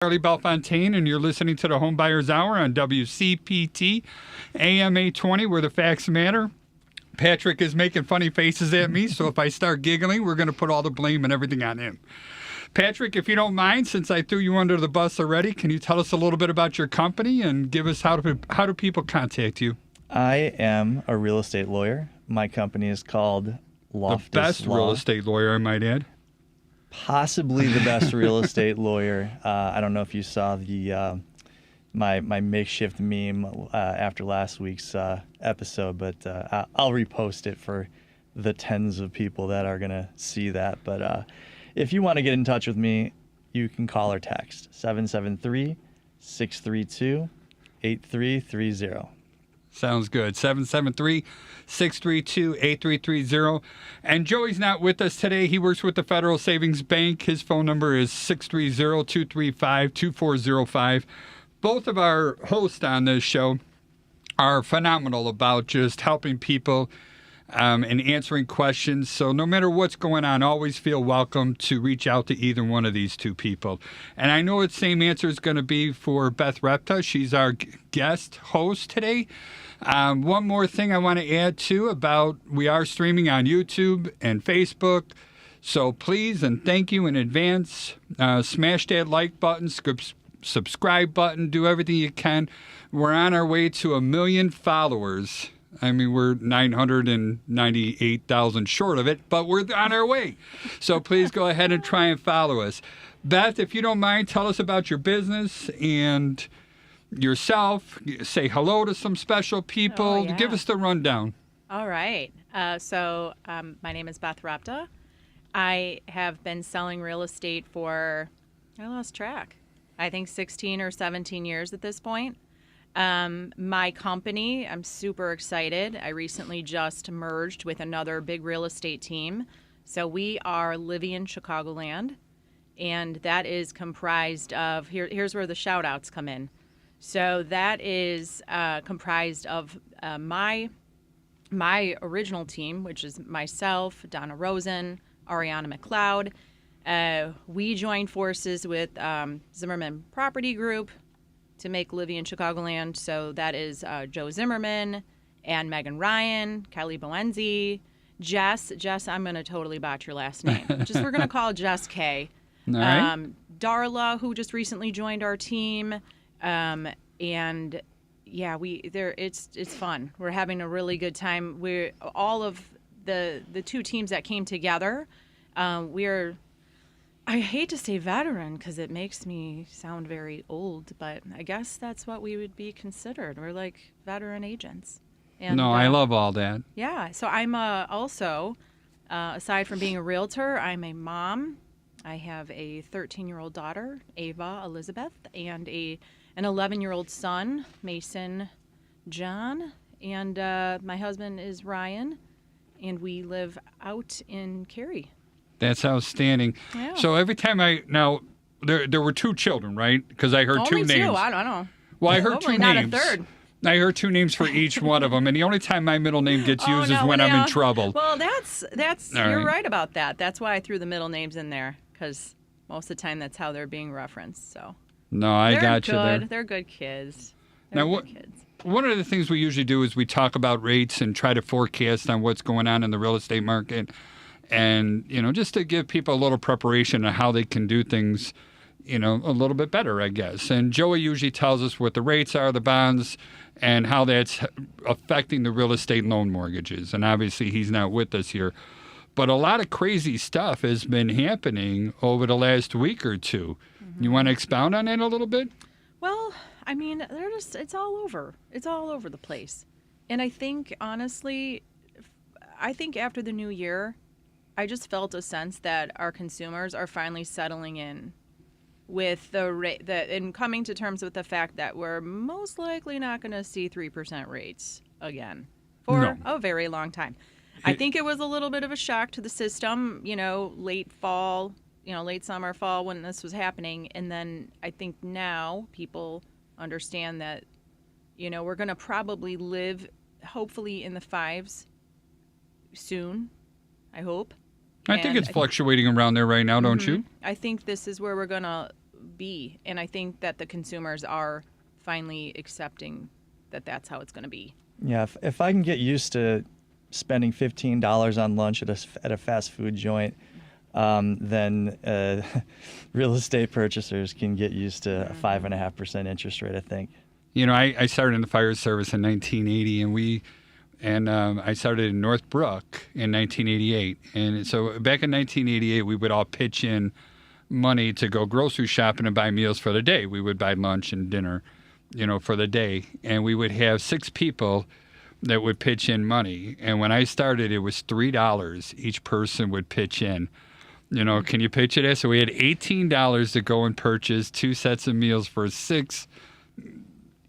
Charlie Belfontaine, and you're listening to the HomeBuyers Hour on WCPT AM 820, where the facts matter. Patrick is making funny faces at me, so if I start giggling, we're going to put all the blame and everything on him. Patrick, if you don't mind, since I threw you under the bus already, can you tell us a little bit about your company and give us how do people contact you? I am a real estate lawyer. My company is called Loftus The best Law. real estate lawyer, I might add. Possibly the best real estate lawyer. I don't know if you saw the my makeshift meme after last week's episode, but I'll repost it for the tens of people that are going to see that. But if you want to get in touch with me, you can call or text 773-632-8330. Sounds good. 773-632-8330. And Joey's not with us today. He works with the Federal Savings Bank. His phone number is 630-235-2405. Both of our hosts on this show are phenomenal about just helping people and answering questions. So no matter what's going on, always feel welcome to reach out to either one of these two people. And I know the same answer is going to be for Beth Repta. She's our guest host today. One more thing I want to add too about we are streaming on YouTube and Facebook. So please and thank you in advance. Smash that like button, subscribe button, do everything you can. We're on our way to 1 million followers. I mean, we're 998,000 short of it, but we're on our way. So please go ahead and try and follow us. Beth, if you don't mind, tell us about your business and yourself. Say hello to some special people. Oh, yeah. Give us the rundown. All right. So my name is Beth Repta. I have been selling real estate for, I lost track, I think 16 or 17 years at this point. My company, I'm super excited. I recently just merged with another big real estate team. So we are Livian Chicagoland, and that is comprised of, here's where the shout outs come in. So that is comprised of my original team, which is myself, Donna Rosen, Ariana McLeod. We joined forces with Zimmerman Property Group to make Livian Chicagoland. So that is Joe Zimmerman and Megan Ryan, Kelly Boenzi, Jess, I'm going to totally botch your last name. We're going to call Jess K. All right. Darla, who just recently joined our team. And yeah, it's fun. We're having a really good time. We're all of the two teams that came together. I hate to say veteran because it makes me sound very old, but I guess that's what we would be considered. We're like veteran agents. And, no, I love all that. Yeah. So I'm also, aside from being a realtor, I'm a mom. I have a 13-year-old daughter, Ava Elizabeth, and an 11-year-old son, Mason John. And my husband is Ryan, and we live out in Cary. That's outstanding. Yeah. So every time there were two children, right? Because I heard Only two names. two. I don't know. Well, I heard two Hopefully names. not a third. I heard two names for each one of them, and the only time my middle name gets used is when I'm in trouble. Well, that's All you're right. right about that. That's why I threw the middle names in there, because most of the time that's how they're being referenced. So No, I got you there. They're good kids. Now, one of the things we usually do is we talk about rates and try to forecast on what's going on in the real estate market, and just to give people a little preparation on how they can do things, a little bit better, I guess. And Joey usually tells us what the rates are, the bonds, and how that's affecting the real estate loan mortgages. And obviously he's not with us here. But a lot of crazy stuff has been happening over the last week or two. Mm-hmm. You want to expound on that a little bit? Well, I mean, it's all over. It's all over the place. And I think, honestly, after the new year, I just felt a sense that our consumers are finally settling in with and coming to terms with the fact that we're most likely not going to see 3% rates again for a very long time. I think it was a little bit of a shock to the system, late fall, late summer, fall when this was happening. And then I think now people understand that, we're going to probably live hopefully in the fives soon, I hope. I think it's fluctuating around there right now, don't you? I think this is where we're going to be. And I think that the consumers are finally accepting that that's how it's going to be. Yeah, if I can get used to spending $15 on lunch at a fast food joint, then real estate purchasers can get used to a 5.5% interest rate, I think. You know, I started in the fire service in 1980, and I started in Northbrook in 1988. And so back in 1988, we would all pitch in money to go grocery shopping and buy meals for the day. We would buy lunch and dinner, you know, for the day. And we would have 6 people that would pitch in money. And when I started, it was $3 each person would pitch in. You know, can you picture that? So we had $18 to go and purchase 2 sets of meals for 6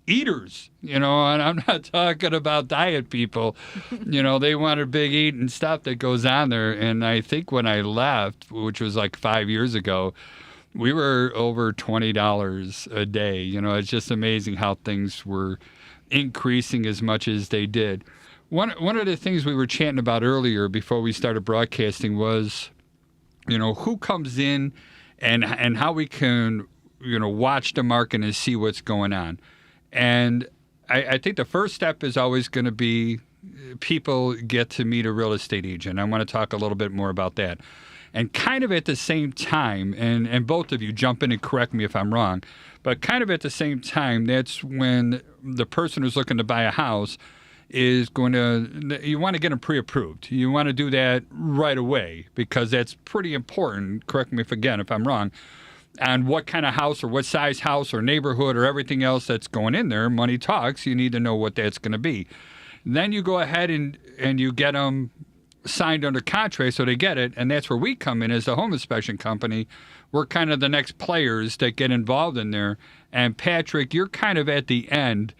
eaters, you know, and I'm not talking about diet people. You know, they want a big eating stuff that goes on there. And I think when I left, which was like 5 years ago, we were over $20 a day. You know, it's just amazing how things were increasing as much as they did. One of the things we were chatting about earlier before we started broadcasting was, you know, who comes in and how we can, you know, watch the market and see what's going on. And I think the first step is always going to be people get to meet a real estate agent. I want to talk a little bit more about that. And kind of at the same time, and both of you jump in and correct me if I'm wrong, but kind of at the same time, that's when the person who's looking to buy a house is going to, you want to get them pre-approved. You want to do that right away because that's pretty important. Correct me if I'm wrong. And what kind of house or what size house or neighborhood or everything else that's going in there, money talks, you need to know what that's going to be. Then you go ahead and you get them signed under contract so they get it, and that's where we come in as the home inspection company. We're kind of the next players that get involved in there. And Patrick, you're kind of at the end,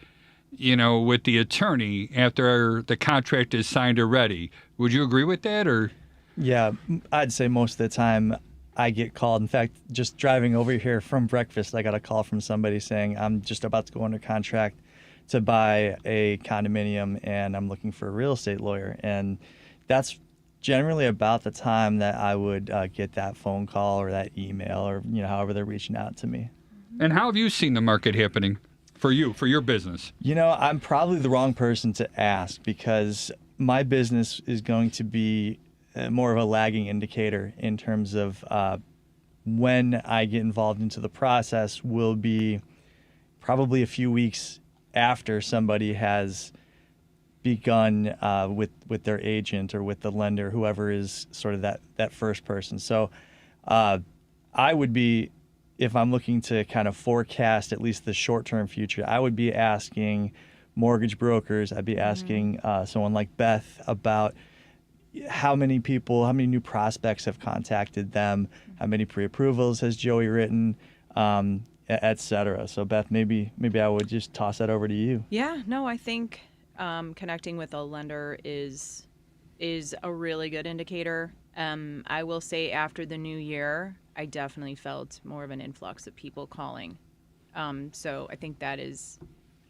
you know, with the attorney after the contract is signed already. Would you agree with that, or? Yeah, I'd say most of the time I get called. In fact, just driving over here from breakfast, I got a call from somebody saying, I'm just about to go under contract to buy a condominium and I'm looking for a real estate lawyer. And that's generally about the time that I would get that phone call or that email or, you know, however they're reaching out to me. And how have you seen the market happening for you, for your business? You know, I'm probably the wrong person to ask because my business is going to be more of a lagging indicator in terms of when I get involved into the process will be probably a few weeks after somebody has begun with their agent or with the lender, whoever is sort of that first person. So I would be, if I'm looking to kind of forecast at least the short-term future, I would be asking mortgage brokers, I'd be asking someone like Beth about how many new prospects have contacted them, how many pre-approvals has Joey written, et cetera. So Beth, maybe I would just toss that over to you. Yeah, no, I think connecting with a lender is a really good indicator. I will say after the new year, I definitely felt more of an influx of people calling. So I think that is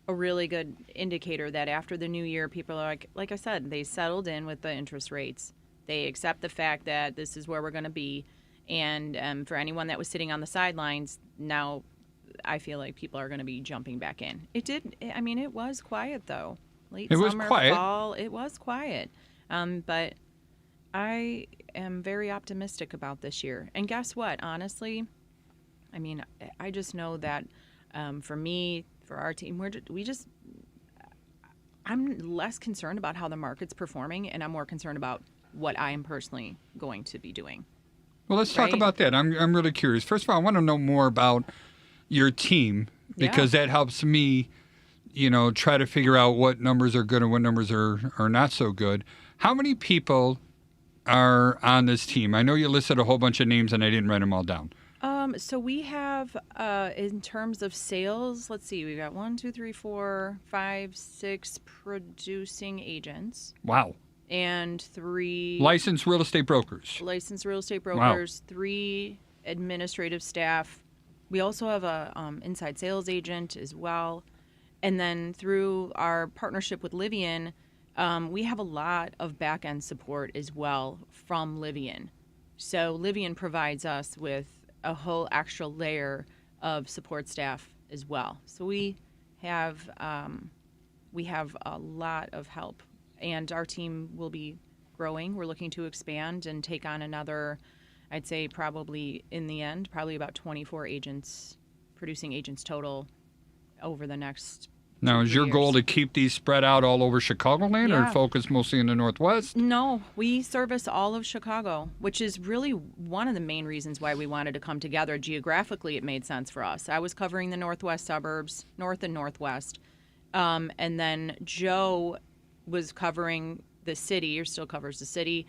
a really good indicator that after the new year, people are like I said, they settled in with the interest rates. They accept the fact that this is where we're going to be. And for anyone that was sitting on the sidelines, now I feel like people are going to be jumping back in. It was quiet though. Late summer, fall, it was quiet. But I am very optimistic about this year. And guess what? Honestly, I mean, I just know that for me, for our team, I'm less concerned about how the market's performing, and I'm more concerned about what I am personally going to be doing. Well, let's talk about that. I'm really curious. First of all, I want to know more about your team because that helps me, you know, try to figure out what numbers are good and what numbers are not so good. How many people are on this team? I know you listed a whole bunch of names and I didn't write them all down. So we have, in terms of sales, let's see, we've got 1, 2, 3, 4, 5, 6 producing agents. Wow. And 3 licensed real estate brokers. Wow. 3 administrative staff. We also have a inside sales agent as well. And then through our partnership with Livian, we have a lot of back-end support as well from Livian. So Livian provides us with a whole extra layer of support staff as well. So we have a lot of help, and our team will be growing. We're looking to expand and take on another, I'd say probably in the end, probably about 24 agents, producing agents total over the next Now, 2-3 is your years. goal to keep these spread out all over Chicagoland or Yeah. focus mostly in the Northwest? No, we service all of Chicago, which is really one of the main reasons why we wanted to come together. Geographically, it made sense for us. I was covering the northwest suburbs, north and northwest. And then Joe was covering the city, or still covers the city.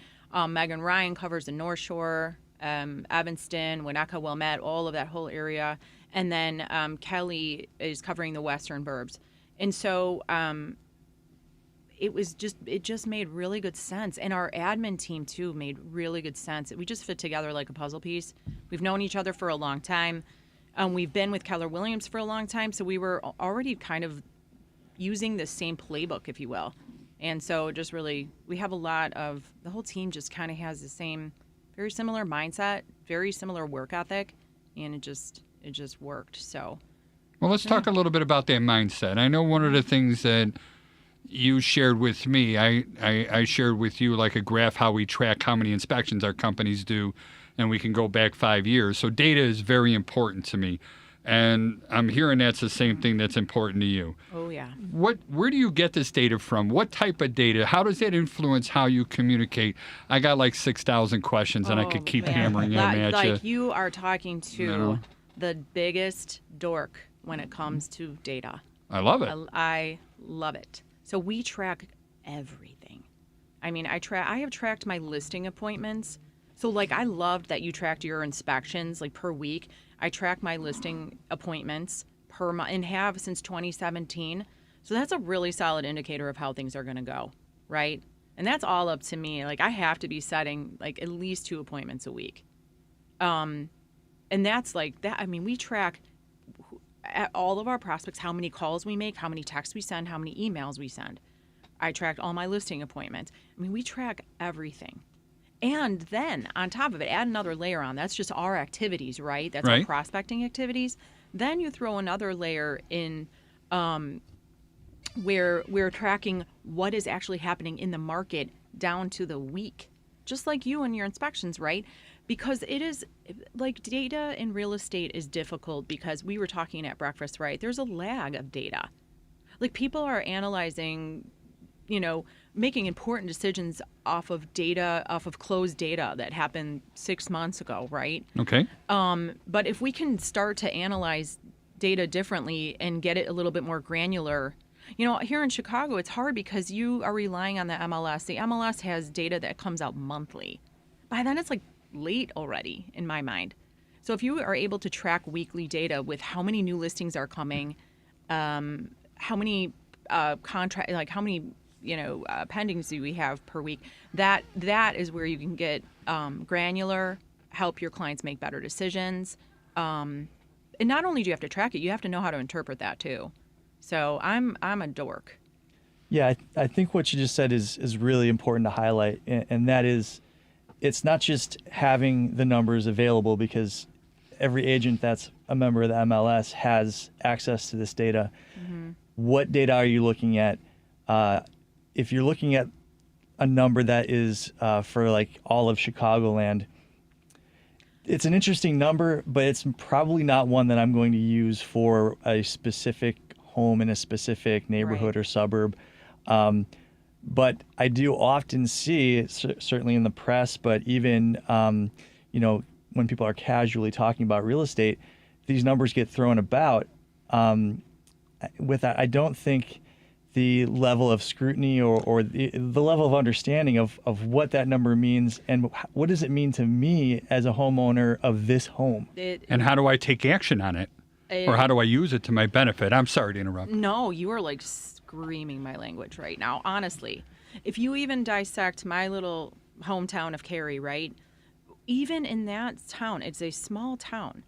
Megan Ryan covers the North Shore, Evanston, Winnetka, Wilmette, all of that whole area. And then Kelly is covering the western burbs. And so it just made really good sense. And our admin team, too, made really good sense. We just fit together like a puzzle piece. We've known each other for a long time. We've been with Keller Williams for a long time, so we were already kind of using the same playbook, if you will. And so just really, we have the whole team just kind of has the same, very similar mindset, very similar work ethic, and it just worked. So. Well, let's talk a little bit about that mindset. I know one of the things that you shared with me, I shared with you like a graph how we track how many inspections our companies do, and we can go back 5 years. So data is very important to me. And I'm hearing that's the same thing that's important to you. Oh, yeah. Where do you get this data from? What type of data? How does that influence how you communicate? I got like 6,000 questions, and I could keep man. hammering them at you. Like you are talking to No. the biggest dork when it comes to data. I love it. I love it. So we track everything. I mean, I have tracked my listing appointments. So like I loved that you tracked your inspections like per week. I track my listing appointments per month and have since 2017. So that's a really solid indicator of how things are going to go, right? And that's all up to me. Like I have to be setting like at least 2 appointments a week. And that's like that. I mean, we track at all of our prospects, how many calls we make, how many texts we send, how many emails we send. I tracked all my listing appointments. I mean, we track everything. And then on top of it, add another layer on. That's just our activities, right? That's Right. our prospecting activities. Then you throw another layer in where we're tracking what is actually happening in the market down to the week, just like you and your inspections, right? Because it is like data in real estate is difficult because we were talking at breakfast, right? There's a lag of data. Like people are analyzing, making important decisions off of data, off of closed data that happened 6 months ago, right? Okay. But if we can start to analyze data differently and get it a little bit more granular, here in Chicago, it's hard because you are relying on the MLS. The MLS has data that comes out monthly. By then, it's like late already in my mind. So if you are able to track weekly data with how many new listings are coming, how many pendings do we have per week, that is where you can get granular, help your clients make better decisions. And not only do you have to track it, you have to know how to interpret that too. So I'm a dork. Yeah, I think what you just said is really important to highlight, and that is, it's not just having the numbers available, because every agent that's a member of the MLS has access to this data. Mm-hmm. What data are you looking at? If you're looking at a number that is for like all of Chicagoland, it's an interesting number, but it's probably not one that I'm going to use for a specific home in a specific neighborhood or suburb. But I do often see, certainly in the press, but even when people are casually talking about real estate, these numbers get thrown about. With that, I don't think the level of scrutiny or the level of understanding of what that number means and what does it mean to me as a homeowner of this home. And how do I take action on it? Or how do I use it to my benefit? I'm sorry to interrupt. No, you are like screaming my language right now, honestly. If you even dissect my little hometown of Cary, right? Even in that town, it's a small town.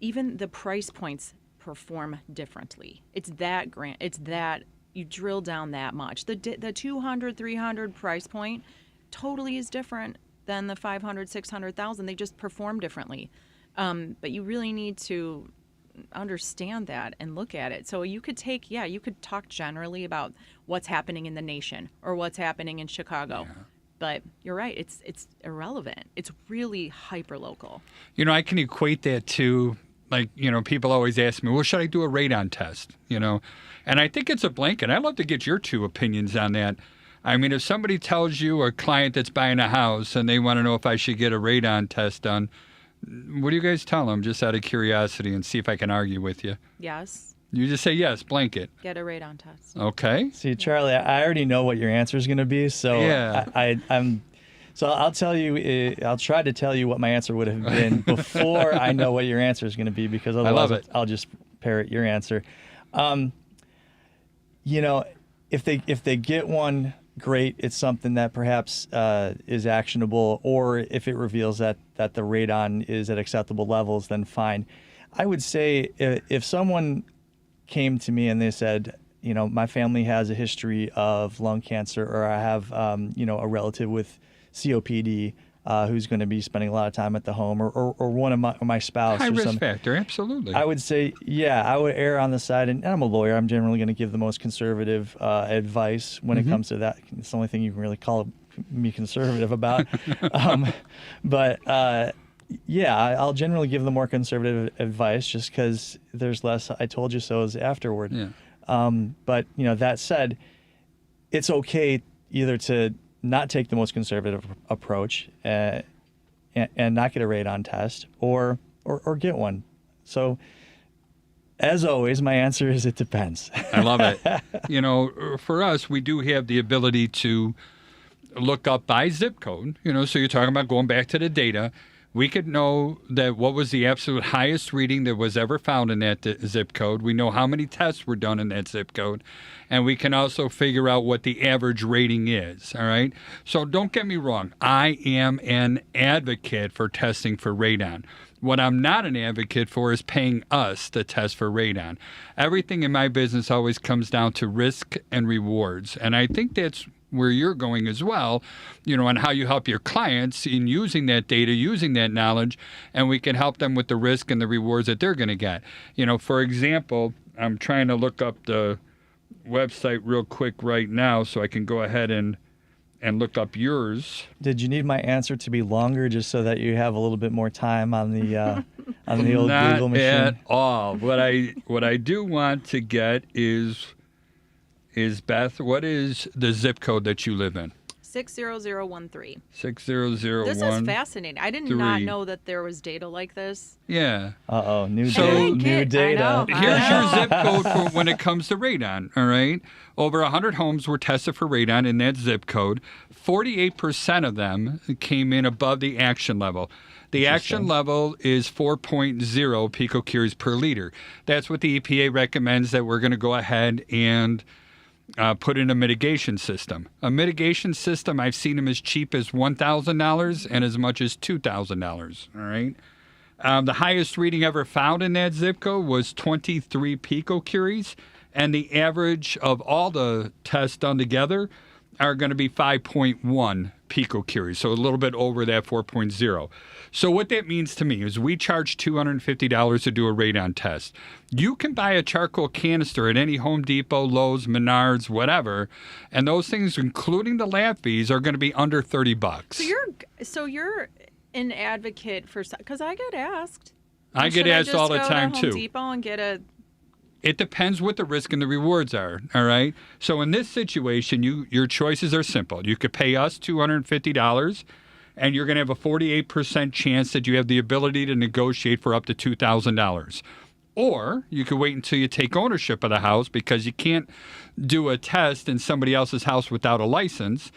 Even the price points perform differently. It's that grand. It's that you drill down that much. The 200, 300 price point totally is different than the 500, 600,000. They just perform differently. But you really need to understand that and look at it. So you could talk generally about what's happening in the nation or what's happening in Chicago. Yeah. But you're right, it's irrelevant. It's really hyper local. I can equate that to, like, people always ask me, well, should I do a radon test? And I think it's a blanket. I'd love to get your two opinions on that. I mean, if somebody tells you, a client that's buying a house, and they want to know if I should get a radon test done, what do you guys tell them, just out of curiosity, and see if I can argue with you? Yes. You just say yes, blanket. Get a radon test. Okay. See, Charlie, I already know what your answer is going to be, so yeah. So I'll tell you. I'll try to tell you what my answer would have been before I know what your answer is going to be, because otherwise I'll just parrot your answer. If they get one, great. It's something that perhaps is actionable, or if it reveals that the radon is at acceptable levels, then fine. I would say if someone came to me and they said, my family has a history of lung cancer, or I have, a relative with COPD who's going to be spending a lot of time at the home, or one of my spouse. High risk factor, absolutely. I would say, I would err on the side, and I'm a lawyer. I'm generally going to give the most conservative advice when it comes to that. It's the only thing you can really call me conservative about. I'll generally give the more conservative advice, just because there's less "I told you so"s afterward. Yeah. But that said, it's okay either to not take the most conservative approach and not get a radon test, or get one. So, as always, my answer is it depends. I love it. For us, we do have the ability to look up by zip code. So you're talking about going back to the data. We could know that what was the absolute highest reading that was ever found in that zip code. We know how many tests were done in that zip code. And we can also figure out what the average rating is, all right? So don't get me wrong. I am an advocate for testing for radon. What I'm not an advocate for is paying us to test for radon. Everything in my business always comes down to risk and rewards. And I think that's where you're going as well, on how you help your clients in using that data, using that knowledge, and we can help them with the risk and the rewards that they're going to get. For example, I'm trying to look up the website real quick right now so I can go ahead and look up yours. Did you need my answer to be longer, just so that you have a little bit more time on the old Google machine? Not at all. What I do want to get is Beth, what is the zip code that you live in? 60013. 60013. This is fascinating. I did not know that there was data like this. Yeah. New data. Here's your zip code for when it comes to radon, all right? Over 100 homes were tested for radon in that zip code. 48% of them came in above the action level. The action level is 4.0 picocuries per liter. That's what the EPA recommends, that we're going to go ahead and put in a mitigation system. A mitigation system, I've seen them as cheap as $1,000 and as much as $2,000, all right? The highest reading ever found in that zip code was 23 picocuries, and the average of all the tests done together are going to be 5.1 picocuries, so a little bit over that 4.0. So what that means to me is we charge $250 to do a radon test. You can buy a charcoal canister at any Home Depot, Lowe's, Menards, whatever, and those things, including the lab fees, are going to be under $30. So you're an advocate for, because I get asked. I get asked all the time too. too. Home Depot and get a. It depends what the risk and the rewards are, all right? So in this situation, your choices are simple. You could pay us $250, and you're going to have a 48% chance that you have the ability to negotiate for up to $2,000. Or you could wait until you take ownership of the house, because you can't do a test in somebody else's house without a license.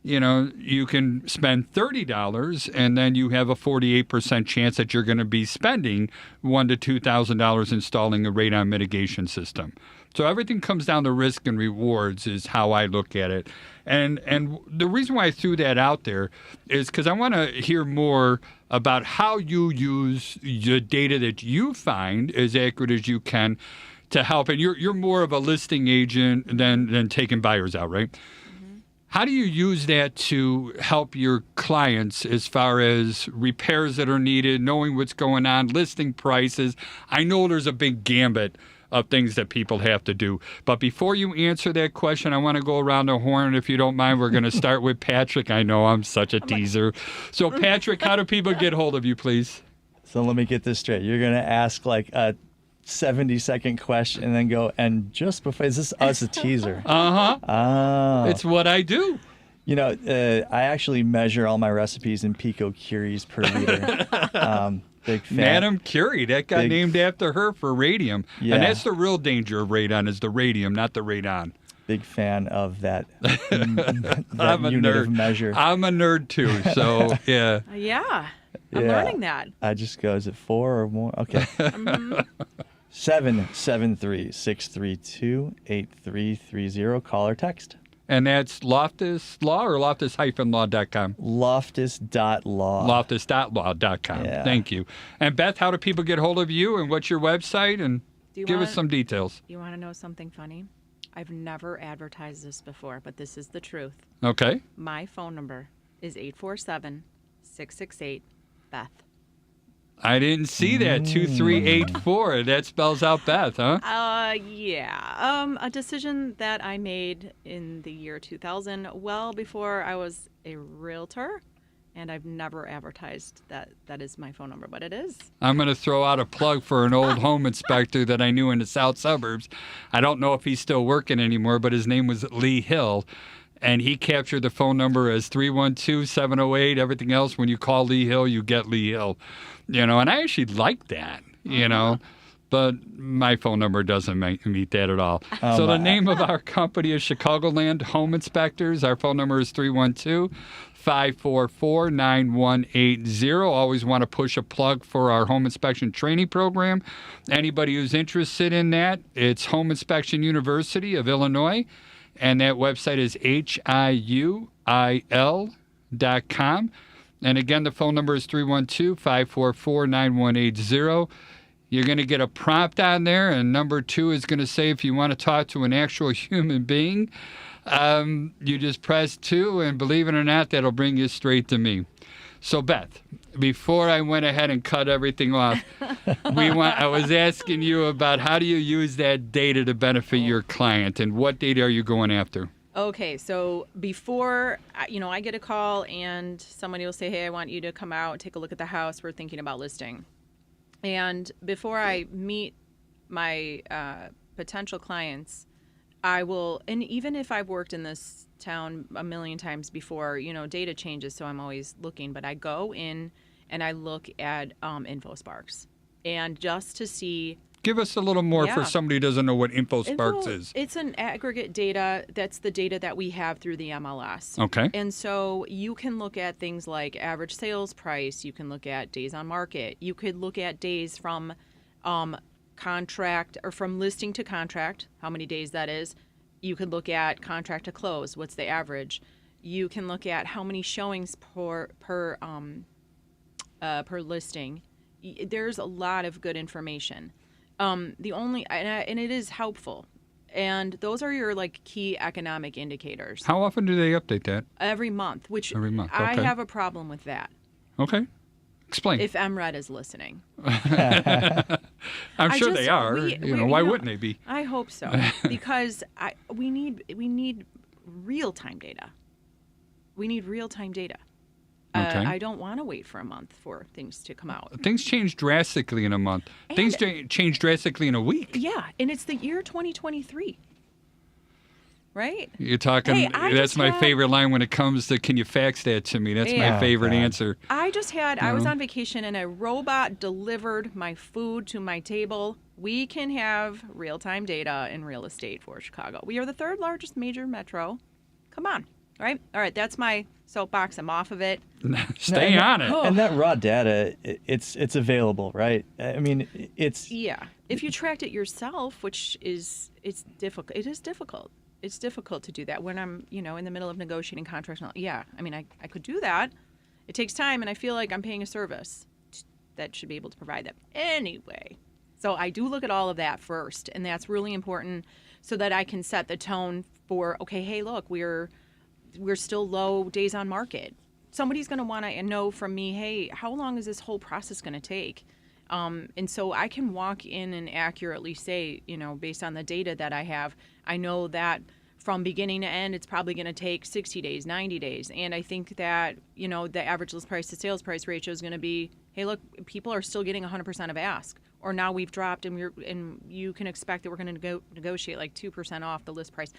You can spend $30, and then you have a 48% chance that you're going to be spending $1,000 to $2,000 installing a radon mitigation system. So everything comes down to risk and rewards is how I look at it. And the reason why I threw that out there is because I want to hear more about how you use the data that you find as accurate as you can to help. And you're more of a listing agent than taking buyers out, right? How do you use that to help your clients as far as repairs that are needed, knowing what's going on, listing prices? I know there's a big gambit of things that people have to do. But before you answer that question, I want to go around the horn. If you don't mind, we're going to start with Patrick. I know I'm such a teaser. So, Patrick, how do people get hold of you, please? So let me get this straight. You're going to ask like a 70-second question and then go, and just before, is this us a teaser? Uh-huh. Oh. It's what I do. You know, I actually measure all my recipes in picocuries per liter. Big fan. Madame Curie, that got named after her for radium. Yeah. And that's the real danger of radon, is the radium, not the radon. Big fan of that, I'm a unit nerd. of measure. I'm a nerd too, so yeah. Yeah. I'm Yeah. learning that. I just go, is it 4 or more? Okay. 773-632-8330. Call or text. And that's Loftus Law or loftus-law.com? Loftus.law. Loftus.law.com. Yeah. Thank you. And Beth, how do people get hold of you, and what's your website? And give us some details. You want to know something funny? I've never advertised this before, but this is the truth. Okay. My phone number is 847-668-BETH. I didn't see that. 2384. That spells out Beth, huh? Yeah. A decision that I made in the year 2000, well before I was a realtor, and I've never advertised that is my phone number, but it is. I'm going to throw out a plug for an old home inspector that I knew in the south suburbs. I don't know if he's still working anymore, but his name was Lee Hill. And he captured the phone number as 312-708. Everything else, when you call Lee Hill, you get Lee Hill. You know, and I actually like that, you know. But my phone number doesn't meet that at all. So the name of our company is Chicagoland Home Inspectors. Our phone number is 312-544-9180. Always want to push a plug for our home inspection training program. Anybody who's interested in that, it's Home Inspection University of Illinois. And that website is HIUIL.com. And again, the phone number is 312-544-9180. You're going to get a prompt on there, and number 2 is going to say if you want to talk to an actual human being, you just press 2, and believe it or not, that'll bring you straight to me. So, Beth, before I went ahead and cut everything off, I was asking you about how do you use that data to benefit your client, and what data are you going after? Okay, so before, I get a call and somebody will say, hey, I want you to come out and take a look at the house. We're thinking about listing. And before I meet my potential clients, I will, and even if I've worked in this town a million times before, data changes, so I'm always looking, but I go in and I look at InfoSparks, and just to see. Give us a little more for somebody who doesn't know what InfoSparks is. It's an aggregate data. That's the data that we have through the MLS. Okay. And so you can look at things like average sales price. You can look at days on market. You could look at days from contract or from listing to contract, how many days that is. You could look at contract to close. What's the average? You can look at how many showings per listing. There's a lot of good information. The only and it is helpful, and those are your key economic indicators. How often do they update that? Every month, which every month. Okay. I have a problem with that. Okay, explain. If MRED is listening, I'm sure they are. Why wouldn't they be? I hope so, because we need real-time data. We need real-time data. Okay. I don't want to wait for a month for things to come out. Things change drastically in a month. Things change drastically in a week. Yeah, and it's the year 2023. Right? You're talking, hey, that's my favorite line when it comes to, can you fax that to me? That's my favorite answer. I was on vacation and a robot delivered my food to my table. We can have real-time data in real estate for Chicago. We are the 3rd largest major metro. Come on. Right? All right, that's my soapbox. I'm off of it. Stay on it. And that raw data, it's available, right? I mean, it's... Yeah. If you tracked it yourself, it's difficult. It is difficult. It's difficult to do that when I'm, in the middle of negotiating contracts. Yeah, I mean, I could do that. It takes time, and I feel like I'm paying a service that should be able to provide that. Anyway, so I do look at all of that first, and that's really important so that I can set the tone for, okay, hey, look, we're we're still low days on market. Somebody's going to want to know from me, hey, how long is this whole process going to take? And so I can walk in and accurately say, based on the data that I have, I know that from beginning to end, it's probably going to take 60 days, 90 days. And I think that, the average list price to sales price ratio is going to be, hey, look, people are still getting 100% of ask. Or now we've dropped and you can expect that we're going to negotiate like 2% off the list price.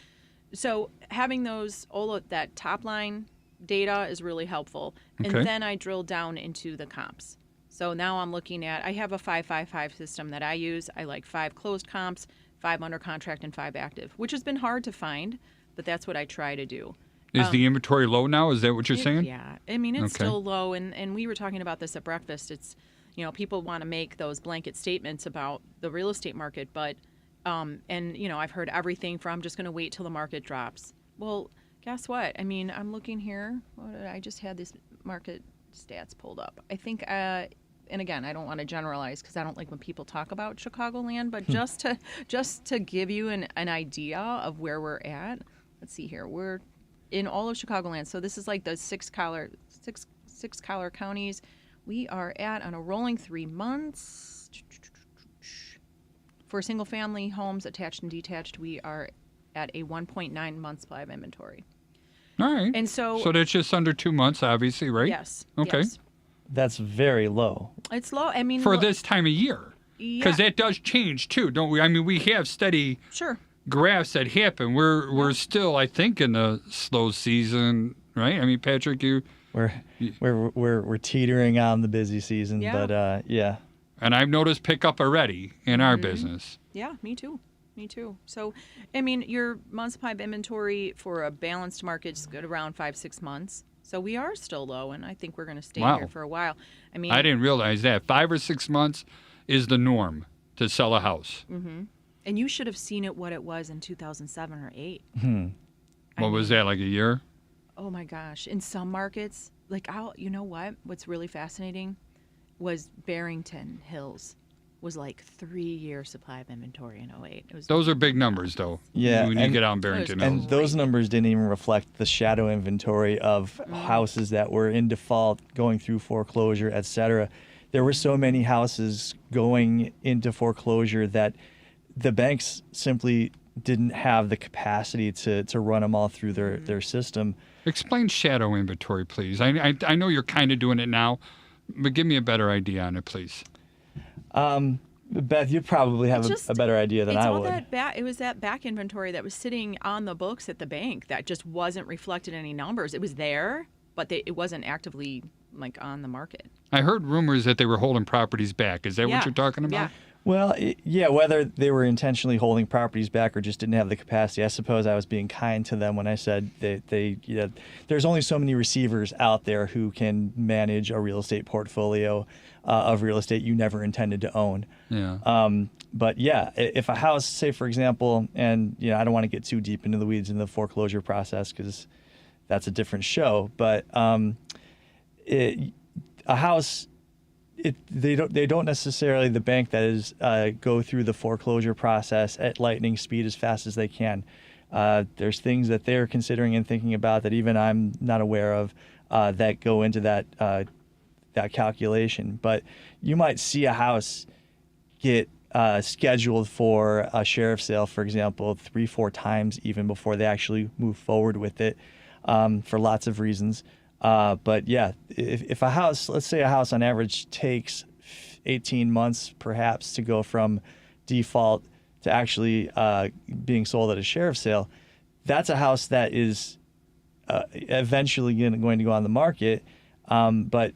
So having that top line data is really helpful. Okay. And then I drill down into the comps. So now I'm looking at, I have a 5-5-5 system that I use. I like 5 closed comps, 5 under contract, and 5 active, which has been hard to find, but that's what I try to do. Is the inventory low now? Is that what you're saying? Yeah. I mean, it's Okay. still low. And we were talking about this at breakfast. It's, people want to make those blanket statements about the real estate market, but, I've heard everything from I'm just going to wait till the market drops. Well, guess what? I mean, I'm looking here. I just had this market stats pulled up. I think, and again, I don't want to generalize because I don't like when people talk about Chicagoland, but just to give you an idea of where we're at. Let's see here. We're in all of Chicagoland. So this is like the six collar counties. We are at on a rolling 3 months. For single family homes attached and detached, we are at a 1.9 month supply of inventory. All right. And so that's just under 2 months, obviously, right? Yes. Okay. Yes. That's very low. It's low. I mean, For this time of year. Because that does change too, don't we? I mean, we have steady Sure. graphs that happen. We're still, I think, in the slow season, right? I mean, Patrick, We're teetering on the busy season, Yeah. but yeah. And I've noticed pickup already in our business. Yeah, me too. Me too. So, I mean, your month supply of inventory for a balanced market is good around 5-6 months. So we are still low, and I think we're going to stay here for a while. I mean, I didn't realize that 5 or 6 months is the norm to sell a house. Mm-hmm. And you should have seen what it was in 2007 or 8. What was that, like a year? Oh my gosh! In some markets, you know what? What's really fascinating was Barrington Hills was like 3-year supply of inventory in 08. It was Those are big numbers, though. Yeah, When you and- get out in Barrington And Hills. And those numbers didn't even reflect the shadow inventory of houses that were in default, going through foreclosure, et cetera. There were so many houses going into foreclosure that the banks simply didn't have the capacity to run them all through their system. Explain shadow inventory, please. I know you're kind of doing it now, but give me a better idea on it, please. Beth, you probably have a better idea than I would. It was that back inventory that was sitting on the books at the bank that just wasn't reflected in any numbers. It was there, but it wasn't actively on the market. I heard rumors that they were holding properties back. Is that what you're talking about? Yeah. Well, yeah, whether they were intentionally holding properties back or just didn't have the capacity. I suppose I was being kind to them when I said there's only so many receivers out there who can manage a real estate portfolio of real estate you never intended to own. Yeah. But yeah, if a house, say for example, and I don't want to get too deep into the weeds in the foreclosure process because that's a different show, but a house. They don't necessarily, the bank that is go through the foreclosure process at lightning speed as fast as they can. There's things that they're considering and thinking about that even I'm not aware of that go into that calculation. But you might see a house get scheduled for a sheriff's sale, for example, 3-4 times even before they actually move forward with it for lots of reasons. But yeah, if a house, let's say a house on average takes 18 months perhaps to go from default to actually being sold at a sheriff's sale, that's a house that is eventually going to go on the market, but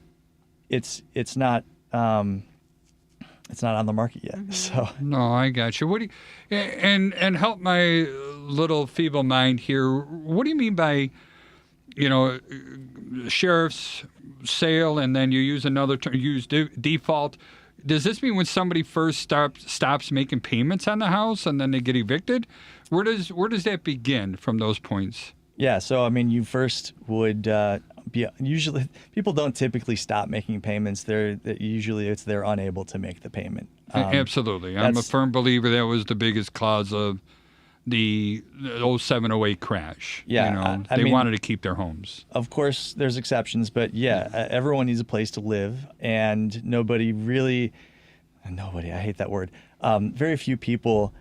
it's not on the market yet. Mm-hmm. So No, I got you. What do you, and help my little feeble mind here. What do you mean by, sheriff's sale, and then you use another term, default? Does this mean when somebody first stops making payments on the house and then they get evicted? Where does that begin from those points? yeah, so I mean, you first would usually people don't typically stop making payments. Usually they're unable to make the payment. Absolutely. I'm a firm believer that was the biggest cause of the 07, 08 crash. Yeah, You know, I they mean, wanted to keep their homes. Of course, there's exceptions, but everyone needs a place to live, and nobody, I hate that word. Very few people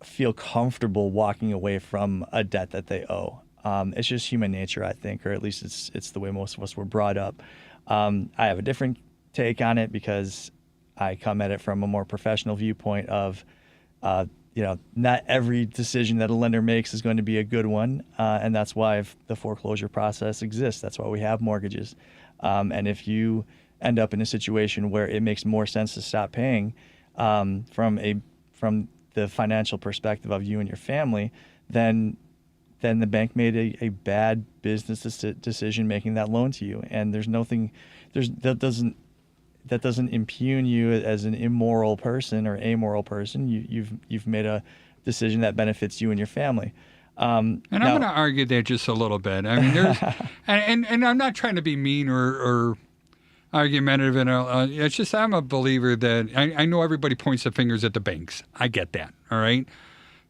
feel comfortable walking away from a debt that they owe. It's just human nature, I think, or at least it's the way most of us were brought up. I have a different take on it because I come at it from a more professional viewpoint of, not every decision that a lender makes is going to be a good one, and that's why the foreclosure process exists. That's why we have mortgages. And if you end up in a situation where it makes more sense to stop paying from the financial perspective of you and your family, then the bank made a bad business decision making that loan to you, and that doesn't impugn you as an immoral person or amoral person. You've made a decision that benefits you and your family. And I'm going to argue that just a little bit. I mean, there's, and I'm not trying to be mean or argumentative. It's just I'm a believer that I know everybody points the fingers at the banks. I get that. All right.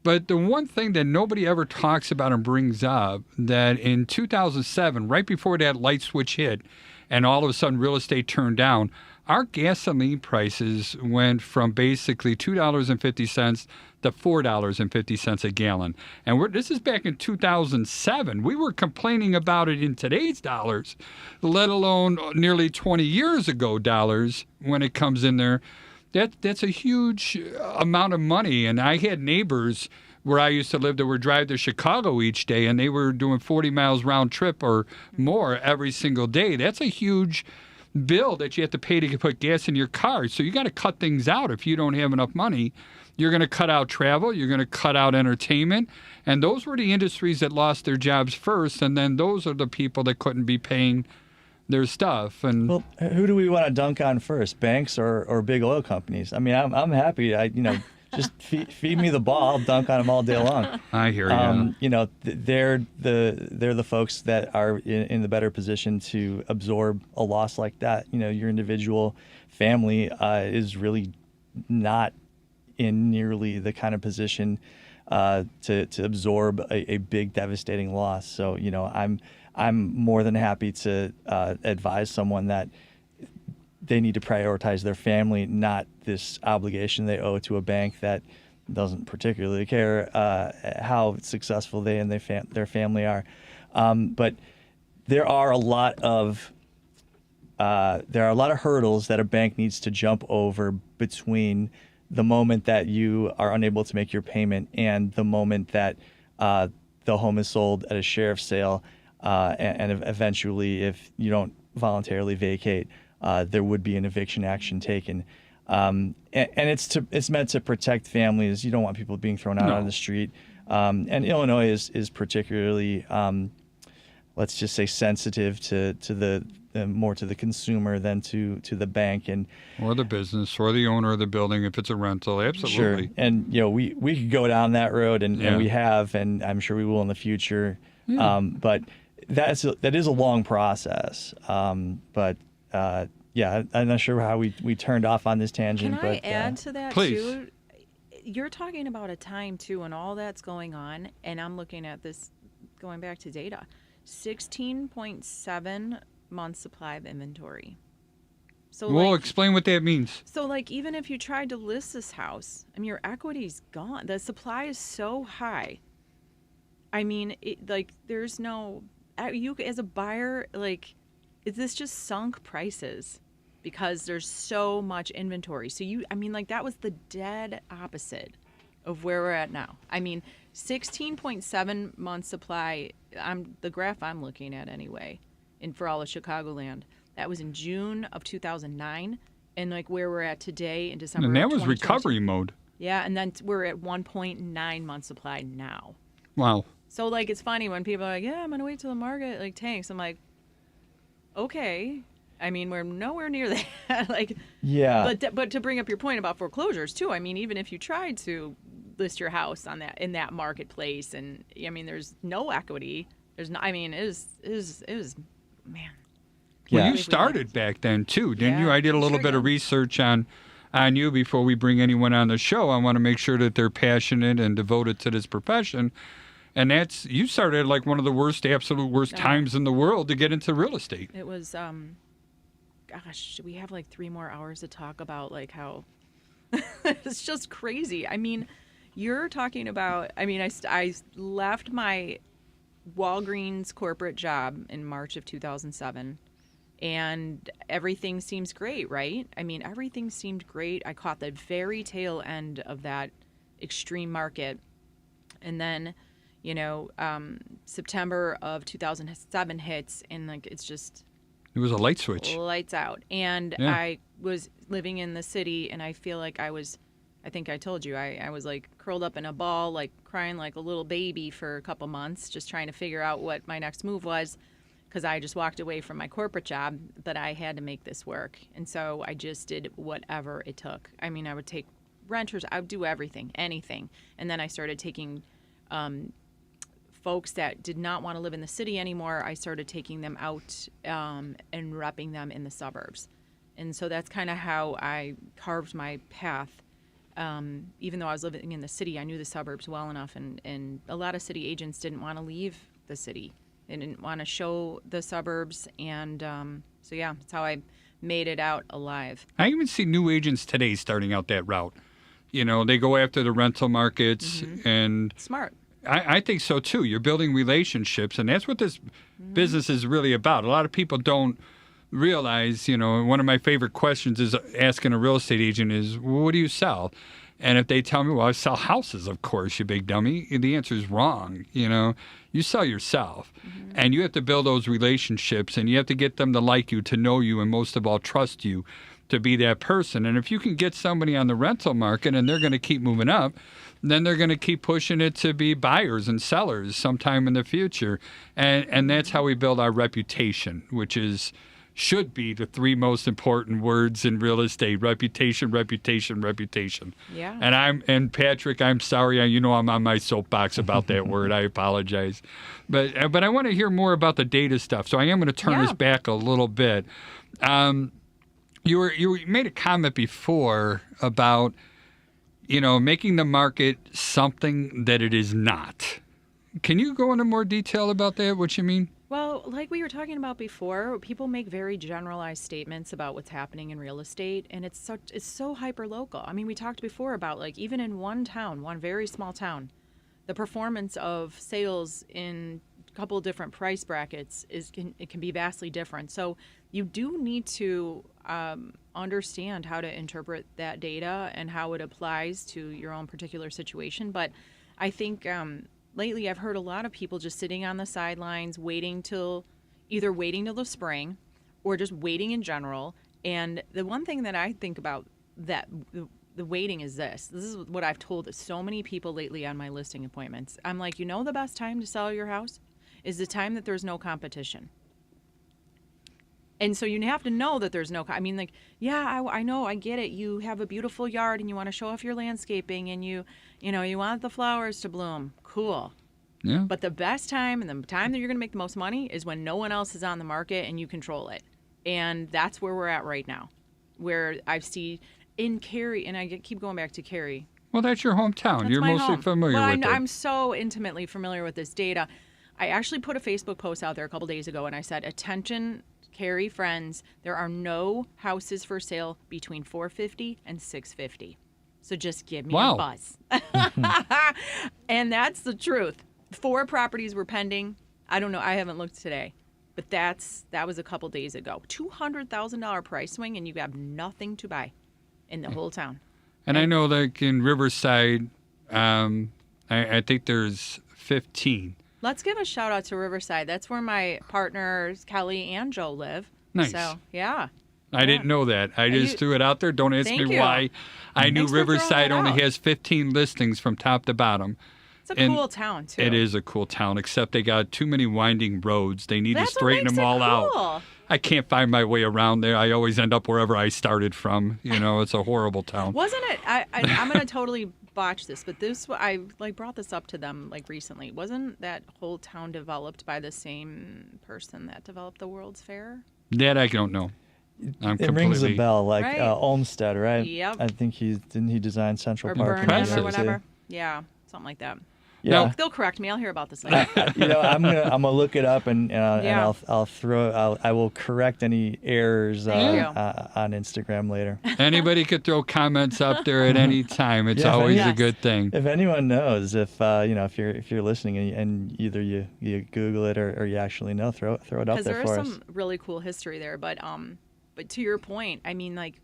But the one thing that nobody ever talks about and brings up, that in 2007, right before that light switch hit and all of a sudden real estate turned down, our gasoline prices went from basically $2.50 to $4.50 a gallon. And this is back in 2007. We were complaining about it in today's dollars, let alone nearly 20 years ago dollars when it comes in there. That's a huge amount of money. And I had neighbors where I used to live that would drive to Chicago each day, and they were doing 40 miles round trip or more every single day. That's a huge bill that you have to pay to put gas in your car. So you got to cut things out. If you don't have enough money, you're going to cut out travel, you're going to cut out entertainment, and those were the industries that lost their jobs first, and then those are the people that couldn't be paying their stuff. And well, who do we want to dunk on first, banks or big oil companies? I mean, I'm happy. Just feed me the ball. I'll dunk on them all day long. I hear you. They're the folks that are in the better position to absorb a loss like that. Your individual family is really not in nearly the kind of position to absorb a big devastating loss. So I'm more than happy to advise someone that they need to prioritize their family, not this obligation they owe to a bank that doesn't particularly care how successful they and their family are. But there are a lot of hurdles that a bank needs to jump over between the moment that you are unable to make your payment and the moment that the home is sold at a sheriff's sale, and eventually, if you don't voluntarily vacate, there would be an eviction action taken. And it's meant to protect families. You don't want people being thrown out on the street. And Illinois is particularly, let's just say, sensitive to the more to the consumer than to the bank or the business or the owner of the building if it's a rental. Absolutely. Sure. And we could go down that road, and we have, and I'm sure we will in the future. Yeah. But that is a long process. I'm not sure how we turned off on this tangent. Can I add to that, please. too? You're talking about a time, too, when all that's going on, and I'm looking at this, going back to data, 16.7 months supply of inventory. So well, explain what that means. So, even if you tried to list this house, your equity's gone. The supply is so high. There's no... You, as a buyer, is this just sunk prices because there's so much inventory? So that was the dead opposite of where we're at now. 16.7 months supply, the graph I'm looking at anyway, for all of Chicagoland, that was in June of 2009, and where we're at today in December. And that was recovery mode. Yeah, and then we're at 1.9 months supply now. Wow. So it's funny when people are like, yeah, I'm gonna wait till the market tanks. I'm like, okay. We're nowhere near that. Yeah. But to bring up your point about foreclosures too, even if you tried to list your house in that marketplace, and there's no equity. There's no. It was man. Well, you started back then too, didn't you? I did a little bit of research on on you before we bring anyone on the show. I want to make sure that they're passionate and devoted to this profession. And you started like one of the absolute worst times in the world to get into real estate. It was, gosh, we have like 3 more hours to talk about like how it's just crazy. I mean, you're talking about, I left my Walgreens corporate job in March of 2007. And everything seems great, right? I mean, everything seemed great. I caught the very tail end of that extreme market. And then, September of 2007 hits, and like it's just... It was a light switch. Lights out. And I was living in the city, and I feel like I think I told you, I was like curled up in a ball, like crying like a little baby for a couple months, just trying to figure out what my next move was. Because I just walked away from my corporate job, but I had to make this work. And so I just did whatever it took. I mean, I would take renters, I would do everything, anything. And then I started taking folks that did not want to live in the city anymore. I started taking them out and repping them in the suburbs. And so that's kind of how I carved my path. Even though I was living in the city, I knew the suburbs well enough. And a lot of city agents didn't want to leave the city. They didn't want to show the suburbs, and so that's how I made it out alive. I even see new agents today starting out that route. They go after the rental markets, and smart. I think so too. You're building relationships, and that's what this business is really about. A lot of people don't realize, one of my favorite questions is asking a real estate agent is, well, what do you sell? And if they tell me, well, I sell houses, of course, you big dummy, the answer is wrong. You sell yourself. And you have to build those relationships, and you have to get them to like you, to know you, and most of all, trust you to be that person. And if you can get somebody on the rental market and they're going to keep moving up, then they're going to keep pushing it to be buyers and sellers sometime in the future. And that's how we build our reputation, which should be the 3 most important words in real estate: reputation, reputation, reputation. Yeah. And Patrick, I'm sorry, I'm on my soapbox about that word. I apologize. But I want to hear more about the data stuff. So I am going to turn this back a little bit. You made a comment before about, making the market something that it is not. Can you go into more detail about that, what you mean? Well, like we were talking about before, people make very generalized statements about what's happening in real estate, and it's so hyper-local. I mean, we talked before about, like, even in one town, one very small town, the performance of sales in a couple of different price brackets can be vastly different. So you do need to understand how to interpret that data and how it applies to your own particular situation. But I think... lately, I've heard a lot of people just sitting on the sidelines, waiting till the spring, or just waiting in general. And the one thing that I think about that the waiting is this. This is what I've told so many people lately on my listing appointments. I'm like, the best time to sell your house is the time that there's no competition. And so you have to know that there's I know, I get it. You have a beautiful yard and you want to show off your landscaping and you want the flowers to bloom. Cool. Yeah. But the best time and the time that you're going to make the most money is when no one else is on the market and you control it. And that's where we're at right now, where I see in Cary, and I keep going back to Cary. Well, that's your hometown. That's You're my mostly home. familiar with it. I'm so intimately familiar with this data. I actually put a Facebook post out there a couple days ago, and I said, attention, Cary friends, there are no houses for sale between $450 and $650. So just give me a buzz. And that's the truth. 4 properties were pending. I don't know. I haven't looked today. But that was a couple days ago. $200,000 price swing, and you have nothing to buy in the whole town. And I know, like in Riverside, I think there's 15. Let's give a shout out to Riverside. That's where my partners Kelly and Joe live. Nice. So yeah. I didn't know that. I just threw it out there. Don't ask me why. I knew Riverside only has 15 listings from top to bottom. It's a cool town, too. It is a cool town, except they got too many winding roads. They need to straighten them all out. I can't find my way around there. I always end up wherever I started from. It's a horrible town. Wasn't it? I'm going to totally botch this, but I brought this up to them recently. Wasn't that whole town developed by the same person that developed the World's Fair? That I don't know. It rings a bell, like Right. Olmsted, right? Yep. I think didn't he design Central Or Park? in New Burnham York or whatever. City? Yeah, something like that. Yeah. They'll correct me. I'll hear about this later. I'm gonna look it up and Yeah. I will correct any errors Thank you. on Instagram later. Anybody could throw comments up there at any time. It's Yeah, always a yes. good thing. If anyone knows, if you're listening and either you Google it or you actually know, throw it up Because there there is for us. some really cool history there, but to your point, I mean, like,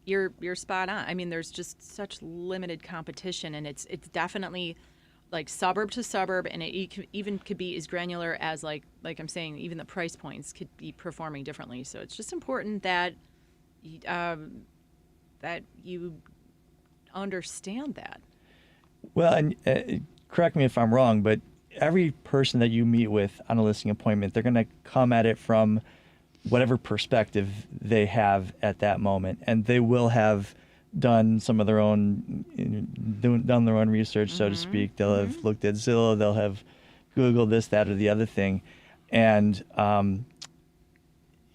you're spot on. I mean, there's just such limited competition, and it's definitely like suburb to suburb, and even could be as granular as like I'm saying, even the price points could be performing differently. So it's just important that that you understand that. Well, and correct me if I'm wrong, but every person that you meet with on a listing appointment, they're going to come at it from whatever perspective they have at that moment, and they will have done some of their own, done their own research, so to speak. They'll have looked at Zillow, they'll have Googled this, that, or the other thing, and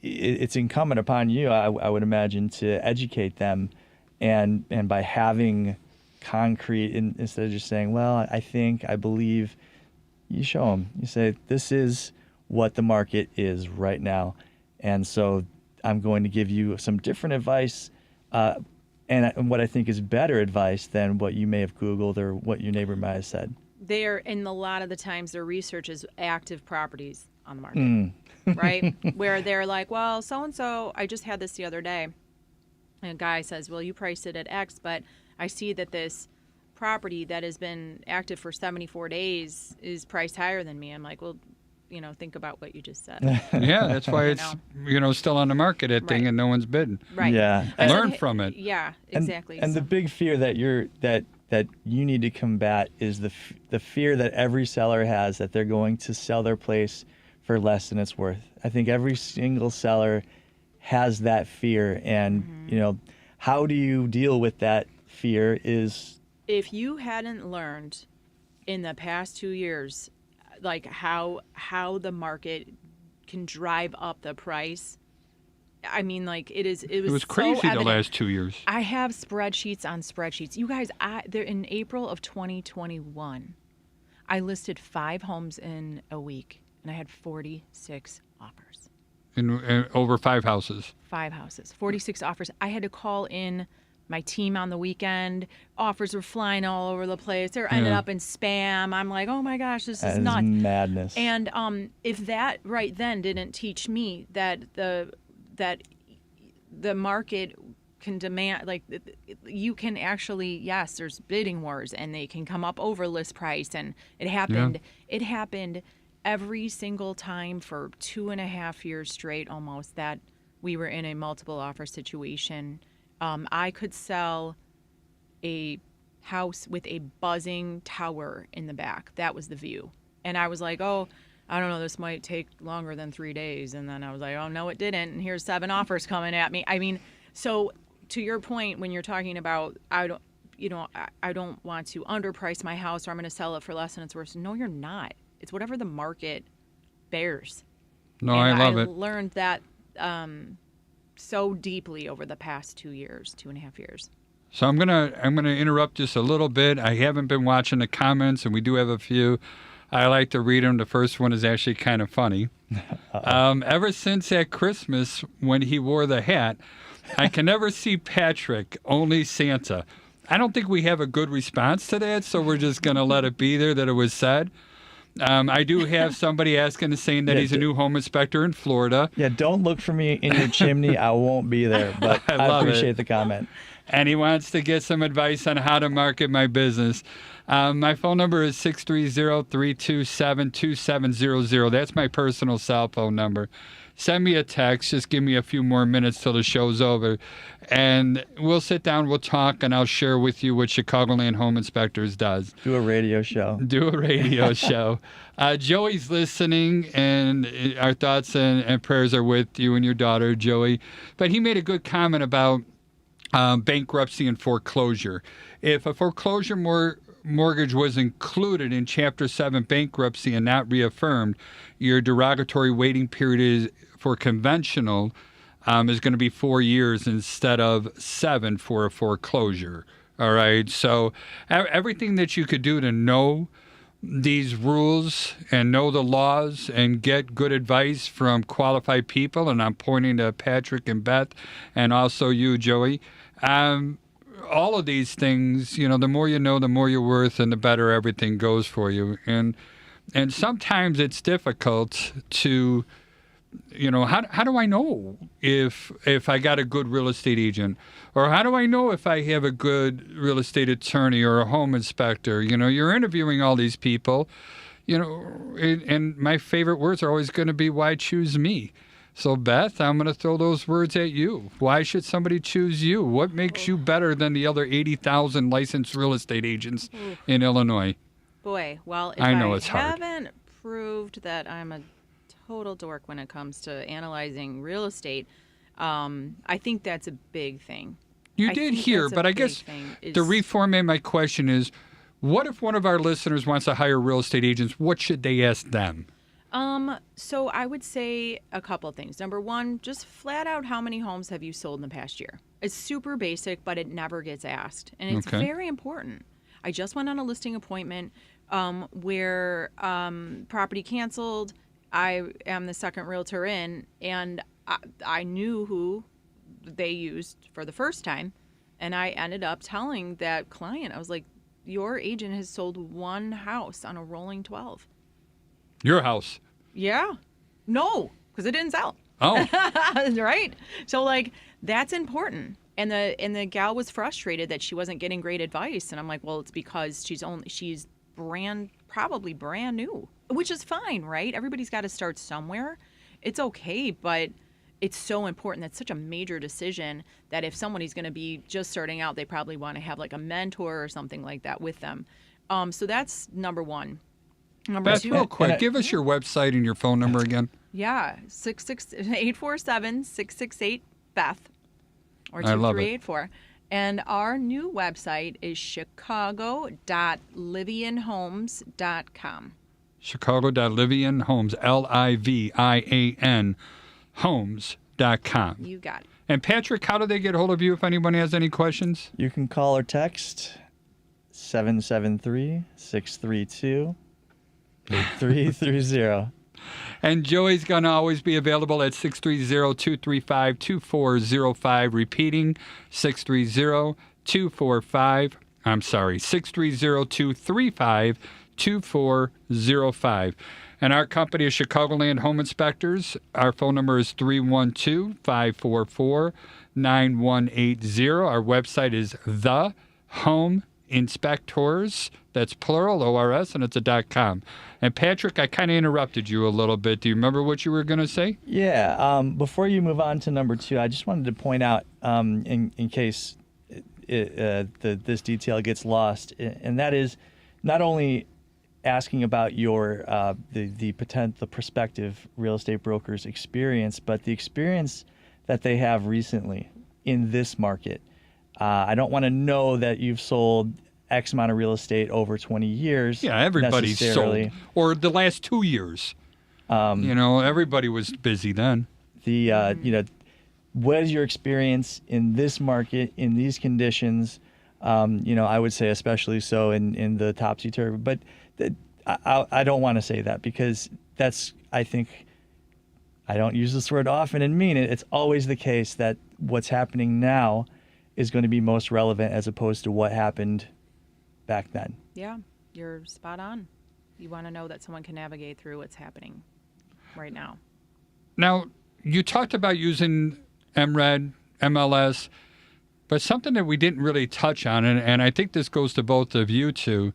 it's incumbent upon you, I would imagine, to educate them, and by having concrete, instead of just saying, well, I believe, you show them. You say, this is what the market is right now, and so I'm going to give you some different advice, and what I think is better advice than what you may have Googled or what your neighbor might have said. And a lot of the times their research is active properties on the market, right? Where they're like, well, so-and-so, I just had this the other day. And a guy says, well, you priced it at X, but I see that this property that has been active for 74 days is priced higher than me. I'm like, well, think about what you just said. Yeah, that's why it's still on the market at thing Right. and no one's bidding. Right. Yeah. And Learn from it. Yeah, exactly. And the big fear that you need to combat is the fear that every seller has, that they're going to sell their place for less than it's worth. I think every single seller has that fear, and how do you deal with that fear is, if you hadn't learned in the past 2 years, like how the market can drive up the price. I mean, like it was crazy so the evident. last 2 years. I have spreadsheets on spreadsheets. You guys, they're in April of 2021. I listed 5 homes in a week, and I had 46 offers. In over 5 houses. 5 houses, 46 offers. I had to call in my team on the weekend. Offers were flying all over the place. They're ended up in spam. I'm like, oh my gosh, this is nuts. madness. And if that right then didn't teach me that the market can demand, like, you can actually, yes, there's bidding wars and they can come up over list price, and it happened. Yeah. It happened every single time for 2.5 years straight, almost, that we were in a multiple offer situation. I could sell a house with a buzzing tower in the back. That was the view. And I was like, oh, I don't know, this might take longer than 3 days. And then I was like, oh, no, it didn't. And here's 7 offers coming at me. I mean, so to your point, when you're talking about, I don't want to underprice my house, or I'm going to sell it for less than it's worth. No, you're not. It's whatever the market bears. No, And I love it. learned that so deeply over the past 2.5 years. So I'm gonna interrupt just a little bit. I haven't been watching the comments, and we do have a few. I like to read them. The first one is actually kind of funny. Ever since at Christmas when he wore the hat, I can never see Patrick, only Santa. I don't think we have a good response to that, so we're just gonna let it be there that it was said. I do have somebody asking and saying that he's a new home inspector in Florida. Yeah, don't look for me in your chimney. I won't be there, but I appreciate the comment. And he wants to get some advice on how to market my business. My phone number is 630-327-2700. That's my personal cell phone number. Send me a text. Just give me a few more minutes till the show's over. And we'll sit down, we'll talk, and I'll share with you what Chicagoland Home Inspectors does. Do a radio show. Joey's listening, and our thoughts and prayers are with you and your daughter, Joey. But he made a good comment about bankruptcy and foreclosure. If a foreclosure mortgage was included in Chapter 7 bankruptcy and not reaffirmed, your derogatory waiting period is for conventional is going to be 4 years instead of 7 for a foreclosure. All right. So everything that you could do to know these rules and know the laws and get good advice from qualified people, and I'm pointing to Patrick and Beth and also you, Joey. All of these things, the more you know, the more you're worth, and the better everything goes for you. And sometimes it's difficult to, how do I know if I got a good real estate agent? Or how do I know if I have a good real estate attorney or a home inspector? You're interviewing all these people, and my favorite words are always going to be, why choose me? So, Beth, I'm going to throw those words at you. Why should somebody choose you? What makes you better than the other 80,000 licensed real estate agents in Illinois? Boy, well, if I know it's hard. haven't proved that I'm a total dork when it comes to analyzing real estate, I think that's a big thing. You did hear, but I guess to reformat my question is, what if one of our listeners wants to hire real estate agents? What should they ask them? So I would say a couple of things. Number one, just flat out, how many homes have you sold in the past year? It's super basic, but it never gets asked. And it's very important. I just went on a listing appointment where property canceled. I am the second realtor in, and I knew who they used for the first time. And I ended up telling that client, I was like, your agent has sold one house on a rolling 12. Your house? Yeah. No, because it didn't sell. Oh. Right? So, that's important. And the gal was frustrated that she wasn't getting great advice. And I'm like, well, it's because she's probably brand new, which is fine, right? Everybody's got to start somewhere. It's okay, but it's so important. That's such a major decision that if somebody's going to be just starting out, they probably want to have a mentor or something like that with them. So that's number one. Number Beth, two, real quick, give us your website and your phone number again. Yeah, 847-668-BETH or I love it. 2384. And our new website is chicago.livianhomes.com. Chicago.livianhomes, Livian homes.com. You got it. And Patrick, how do they get hold of you if anyone has any questions? You can call or text 773-632-8330. And Joey's going to always be available at 630-235-2405. Repeating, 630-235-2405. And our company is Chicagoland Home Inspectors. Our phone number is 312-544-9180. Our website is The Home Inspectors. That's plural, ORS, and it's a .com. And Patrick, I kind of interrupted you a little bit. Do you remember what you were going to say? Yeah. Before you move on to number two, I just wanted to point out, in case this detail gets lost, and that is not only asking about your the prospective real estate broker's experience, but the experience that they have recently in this market. I don't want to know that you've sold X amount of real estate over 20 years. Yeah, everybody's sold. Or the last 2 years. Everybody was busy then. What is your experience in this market, in these conditions? I would say especially so in the topsy-turvy. But I don't want to say that because I think, I don't use this word often and mean it. It's always the case that what's happening now is going to be most relevant as opposed to what happened back then. Yeah, you're spot on. You want to know that someone can navigate through what's happening right now. Now, you talked about using MRED, MLS, but something that we didn't really touch on, and I think this goes to both of you two,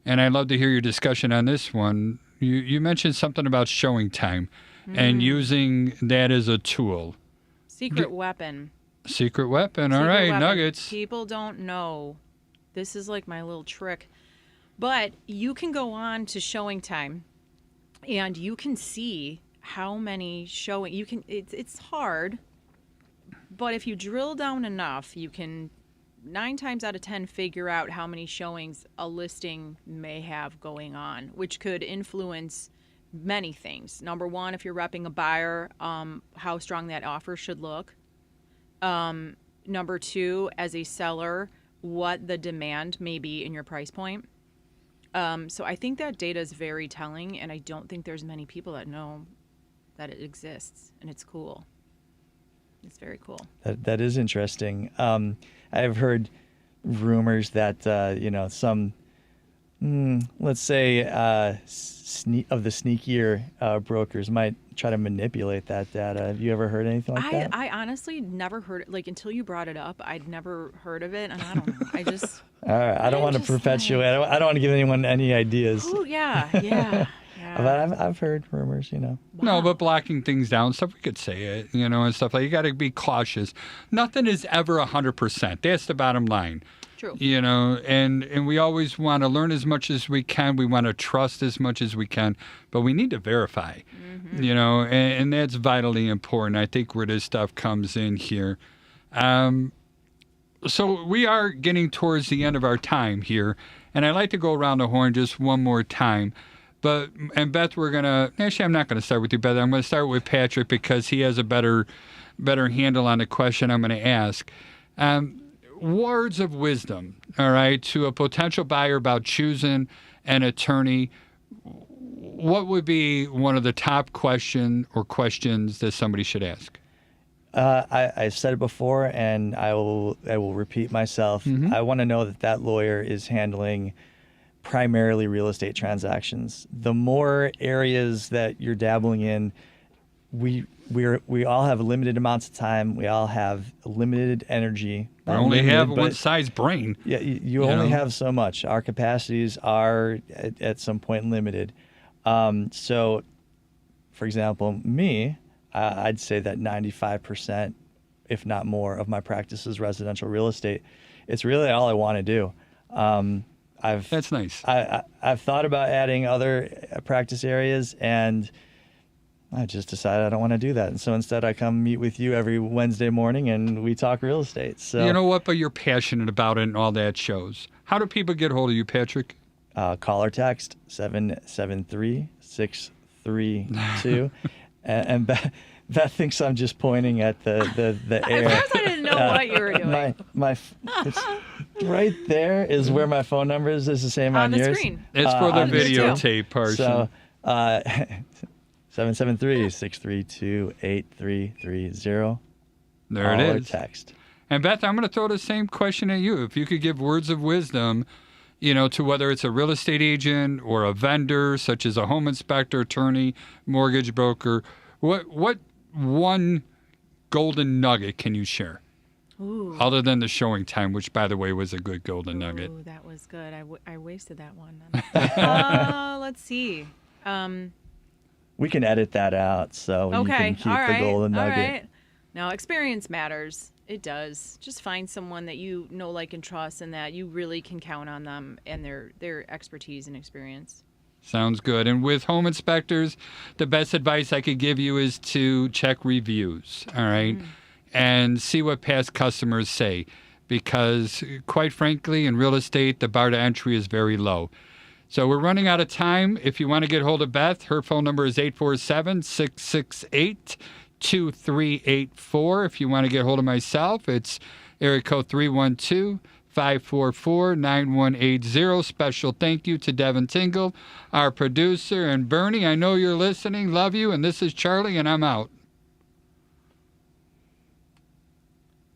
and I'd love to hear your discussion on this one. You mentioned something about showing time and using that as a tool. Secret weapon. Secret weapon. All Secret right, weapon. nuggets. People don't know. This is like my little trick. But you can go on to showing time and you can see how many showing it's hard, but if you drill down enough, you can 9 times out of 10 figure out how many showings a listing may have going on, which could influence many things. Number one, if you're repping a buyer, how strong that offer should look. Number two, as a seller, what the demand may be in your price point. So I think that data is very telling, and I don't think there's many people that know that it exists, and it's cool. It's very cool. That is interesting. I've heard rumors that some, let's say, of the sneakier brokers might try to manipulate that data. Have you ever heard anything like that? I honestly never heard it. Like, until you brought it up, I'd never heard of it, and I don't know. I just. All right. I don't want to perpetuate. I don't want to give anyone any ideas. Oh yeah. But I've heard rumors, Wow. No, but blocking things down, stuff, we could say it, and stuff like, you got to be cautious. Nothing is ever 100%. That's the bottom line. True. And we always want to learn as much as we can. We want to trust as much as we can, but we need to verify, and that's vitally important. I think where this stuff comes in here. So we are getting towards the end of our time here, and I'd like to go around the horn just one more time. And Beth, I'm not gonna start with you, Beth. I'm gonna start with Patrick because he has a better handle on the question I'm gonna ask. Words of wisdom, all right, to a potential buyer about choosing an attorney. What would be one of the top questions that somebody should ask? I've said it before, and I will repeat myself. Mm-hmm. I want to know that lawyer is handling primarily real estate transactions. The more areas that you're dabbling in, we all have limited amounts of time. We all have limited energy. We only have one size brain. Yeah, you only have so much. Our capacities are at some point limited. So, for example, me, I'd say that 95%, if not more, of my practice is residential real estate. It's really all I want to do. That's nice. I've thought about adding other practice areas, and I just decided I don't want to do that. And so instead, I come meet with you every Wednesday morning, and we talk real estate. So you know what? But you're passionate about it, and all that shows. How do people get hold of you, Patrick? Call or text 773-632. and Beth thinks I'm just pointing at the air. At first, I didn't know what you were doing. It's right there is where my phone number is. It's the same on the yours. screen. It's for the on this too. videotape portion. So 773-632-8330. There it Call or is. text. And Beth, I'm going to throw the same question at you. If you could give words of wisdom, to whether it's a real estate agent or a vendor, such as a home inspector, attorney, mortgage broker, what one golden nugget can you share? Ooh. Other than the showing time, which, by the way, was a good golden nugget. Ooh, that was good. I wasted that one. Let's see. We can edit that out so you can keep the golden nugget. All right. Now, experience matters. It does. Just find someone that you know, like, and trust, and that you really can count on them and their expertise and experience. Sounds good. And with home inspectors, the best advice I could give you is to check reviews, all right, and see what past customers say, because quite frankly, in real estate, the bar to entry is very low. So we're running out of time. If you want to get hold of Beth, her phone number is 847-668-2384. If you want to get hold of myself, it's area code 312-544-9180. Special thank you to Devin Tingle, our producer, and Bernie. I know you're listening. Love you. And this is Charlie, and I'm out.